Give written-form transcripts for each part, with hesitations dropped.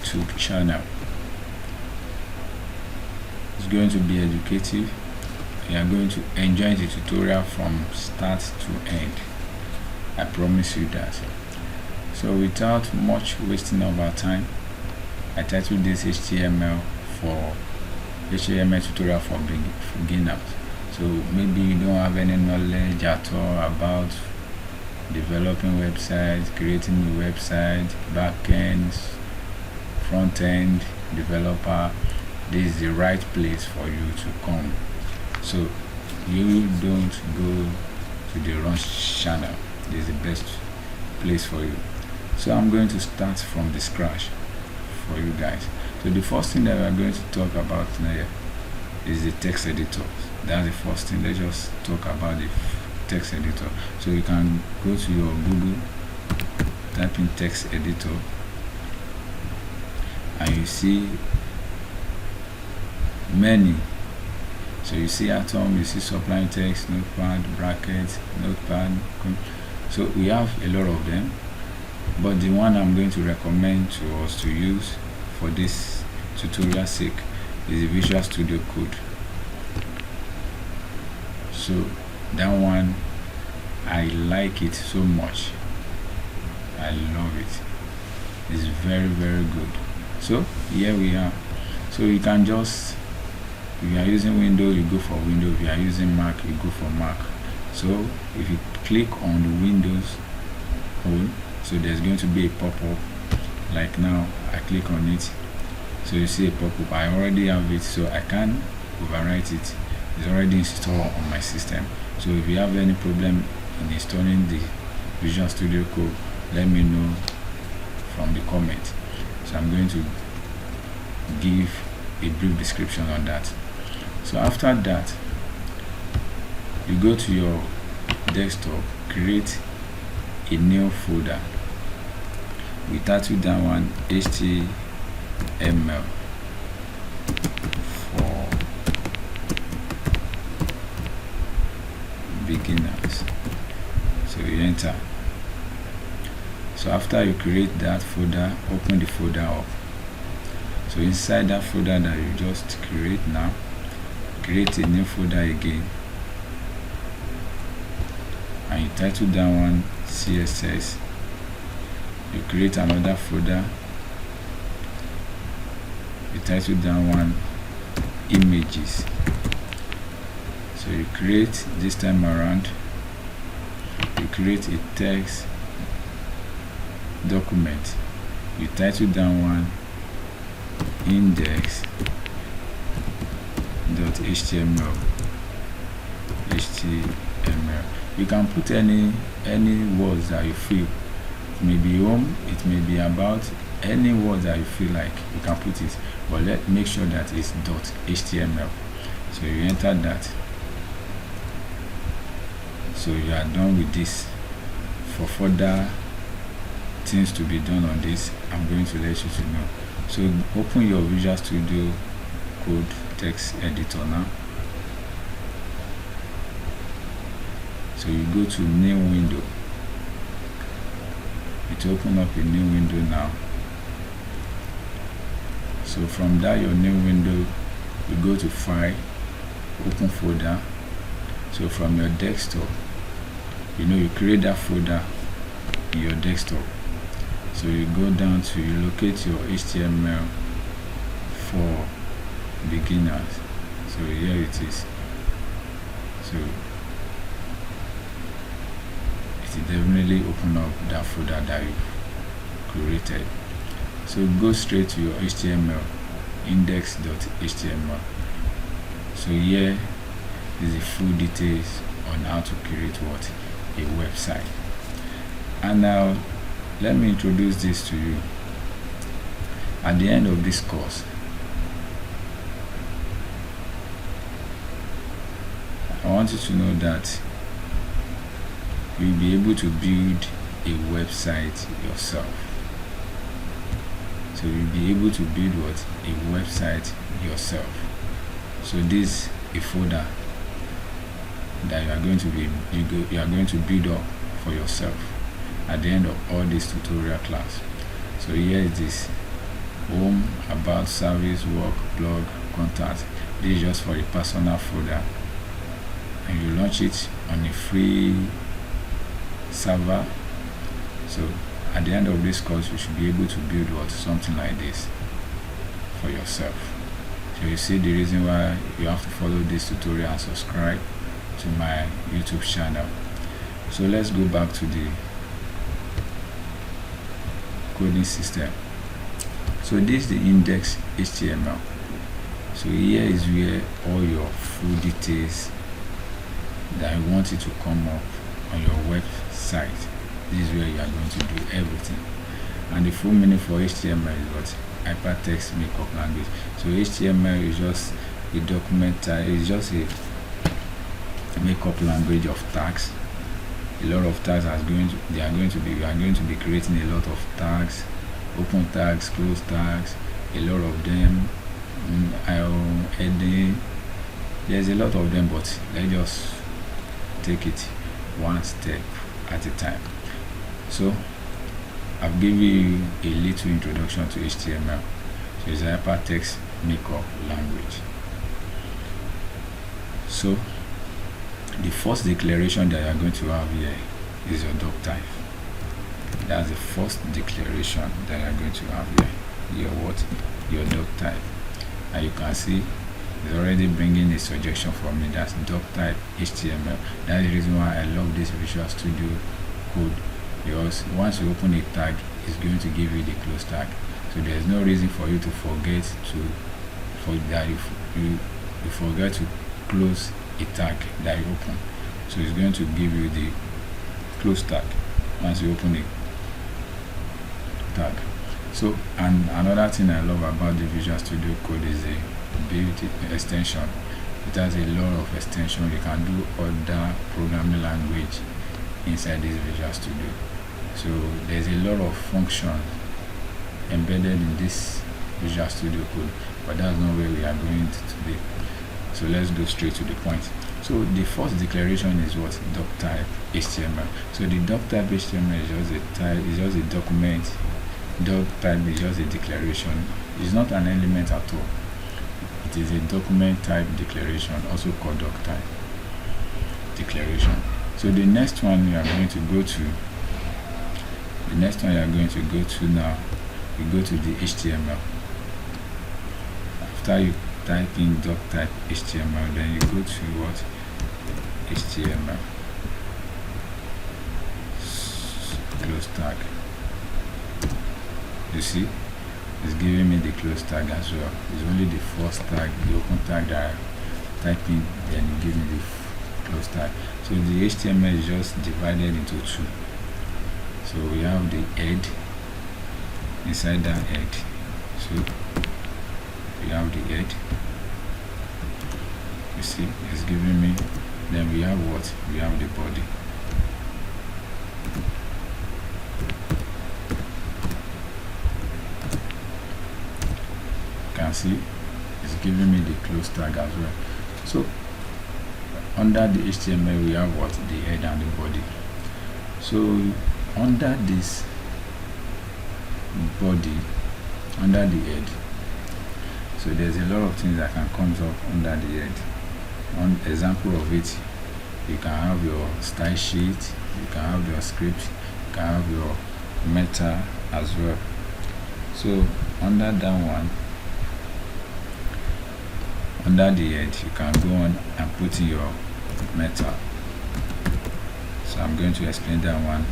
YouTube channel. It's going to be educative. You are going to enjoy the tutorial from start to end. I promise you that. So without much wasting of our time, I titled this HTML tutorial for beginners. So maybe you don't have any knowledge at all about developing websites, creating a website, backend, front-end developer. This is the right place for you to come. So you don't go to the wrong channel. This is the best place for you. So I'm going to start from the scratch for you guys. So the first thing that we are going to talk about here is the text editor. That's the first thing. Let's just talk about the text editor. So you can go to your Google, type in text editor, and you see many. So you see Atom, you see Sublime Text, Notepad, Bracket, Notepad. So we have a lot of them, but the one I'm going to recommend to us to use for this tutorial sake is the Visual Studio Code. So that one, I like it so much. I love it. It's very, very good. So here we are. So you can just, if you are using Windows, you go for Windows. If you are using Mac, you go for Mac. So if you click on the Windows hole, so there's going to be a pop-up. Like now, I click on it. So you see a pop-up. I already have it, so I can overwrite it. It's already installed on my system. So if you have any problem in installing the Visual Studio Code, let me know from the comment. So I'm going to give a brief description on that. So after that, you go to your desktop, create a new folder. We title that one HTML for beginners. So you enter. So after you create that folder, open the folder up. So inside that folder that you just create now, create a new folder again, and you title that one CSS. You create another folder, you title that one images. So you create, this time around, you create a text document. You title that one index.html. You can put any words that you feel. It may be home, it may be about, any word that you feel like you can put it, but make sure that it's .html. So you enter that. So you are done with this. For further things to be done on this, I'm going to let you to know. So open your Visual Studio Code text editor now. So you go to new window. It open up a new window now. So from that your new window, you go to File, Open Folder. So from your desktop, you create that folder in your desktop. So you go down to, you locate your HTML for beginners. So here it is. So it will definitely open up that folder that you created. So go straight to your HTML, index.html. So here is the full details on how to create what? A website. And now let me introduce this to you. At the end of this course, I want you to know that you'll be able to build a website yourself. So you'll be able to build what? A website yourself. So this is a folder that you are going to build up for yourself at the end of all this tutorial class. So here is this. home, about, service, work, blog, contact. This is just for a personal folder, and you launch it on a free server. So at the end of this course, you should be able to build something like this for yourself. So you see the reason why you have to follow this tutorial and subscribe to my YouTube channel. So let's go back to the coding system. So this is the index HTML. So here is where all your full details that I want it to come up on your website. This is where you are going to do everything. And the full meaning for HTML is what? Hypertext Markup Language. So HTML is just a document type, it's just a markup language of tags. A lot of tags we are going to be creating a lot of tags, open tags, close tags, a lot of them. There's a lot of them, but let's just take it one step at a time. So I've given you a little introduction to HTML. So it's a hypertext markup language. So the first declaration that you are going to have here is your doc type. That's the first declaration that you are going to have here. Your doc type. And you can see it's already bringing a suggestion for me. That's doc type HTML. That's the reason why I love this Visual Studio Code, because once you open a tag, it's going to give you the close tag. So there's no reason for you to forget to close a tag that you open. So it's going to give you the close tag once you open the tag. So, and another thing I love about the Visual Studio Code is the beauty extension. It has a lot of extension. You can do other programming language inside this Visual Studio. So there's a lot of functions embedded in this Visual Studio Code, but that's not where we are going to today. So let's go straight to the point. So the first declaration is what? Doc type HTML. So the doc type HTML is just a type, is just a document. Doc type is just a declaration. It's not an element at all. It is a document type declaration, also called doc type declaration. So the next one you are going to go to, now, you go to the HTML. After you type in doc type HTML, then you go to what? HTML close tag. You see, it's giving me the close tag as well. It's only the first tag, the open tag that I type in, then it gives me the close tag. So the HTML is just divided into two. So we have the head. Inside that head, so we have the head. You see, it's giving me. Then we have what? We have the body. You can see it's giving me the close tag as well. So under the HTML we have what? The head and the body. So under this body, under the head, so there's a lot of things that can come up under the head. One example of it, you can have your style sheet, you can have your script, you can have your meta as well. So under that one, under the head, you can go on and put in your meta. So I'm going to explain that one.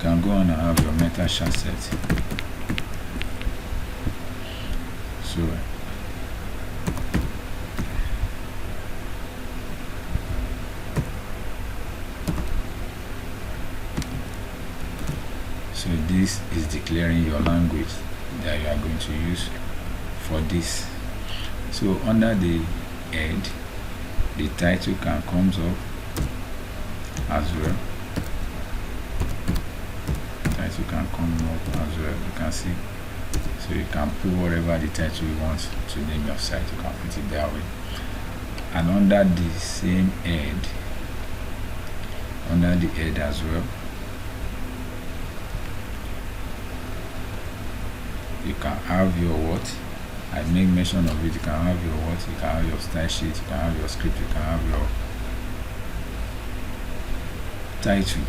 Can go on and have your meta chart set. So this is declaring your language that you are going to use for this. So under the head, the title can comes up as well. Title can come up as well. You can see So you can put whatever the title you want to name your site, you can put it that way. And under the same head, under the head as well, you can have your what, I make mention of it, you can have your what, you can have your style sheet, you can have your script, you can have your title.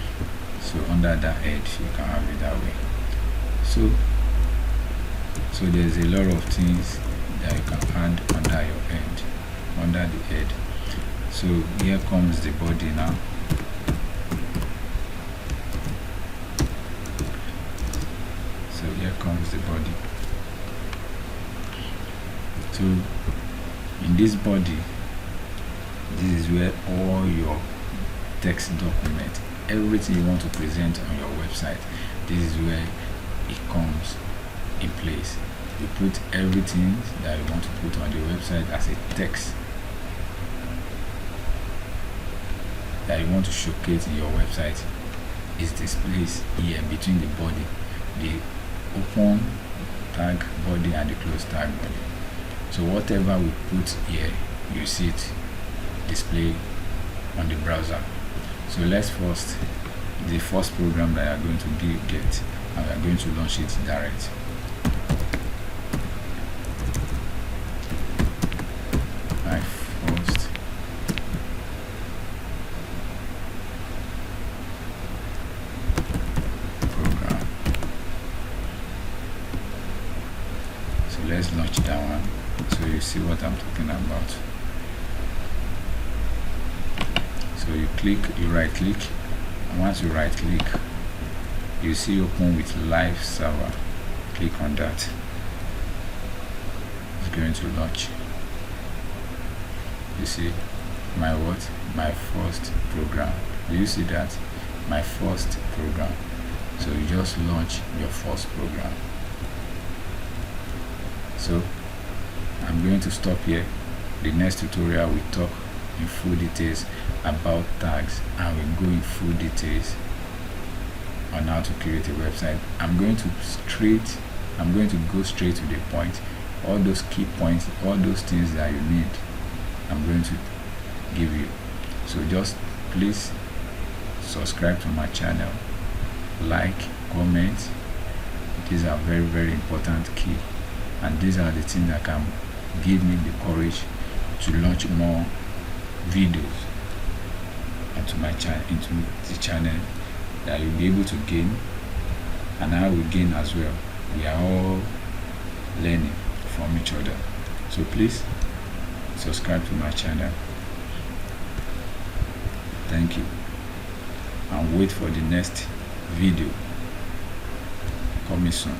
So under that head you can have it that way. So there's a lot of things that you can add under your head, under the head. So here comes the body now. So here comes the body. So in this body, this is where all your text document, everything you want to present on your website, this is where it comes in place. You put everything that you want to put on the website as a text that you want to showcase in your website is displayed here between the body, the open tag body and the close tag body. So whatever we put here, you see it display on the browser. So let's first, the first program that you are going to get, and we are going to launch it direct. My first program. So let's launch that one so you see what I'm talking about. So you click, you right click, and once you right click, you see open with live server. Click on that. It's going to launch. You see my what? My first program. Do you see that? My first program. So you just launch your first program. So I'm going to stop here. The next tutorial we talk in full details about tags, and we go in full details on how to create a website. I'm going to go straight to the point. All those key points, all those things that you need, I'm going to give you. So just please subscribe to my channel, like, comment. These are very, very important key, and these are the things that can give me the courage to launch more videos into my channel, into the channel, that you'll be able to gain, and I will gain as well. We are all learning from each other. So please subscribe to my channel. Thank you, and wait for the next video coming soon.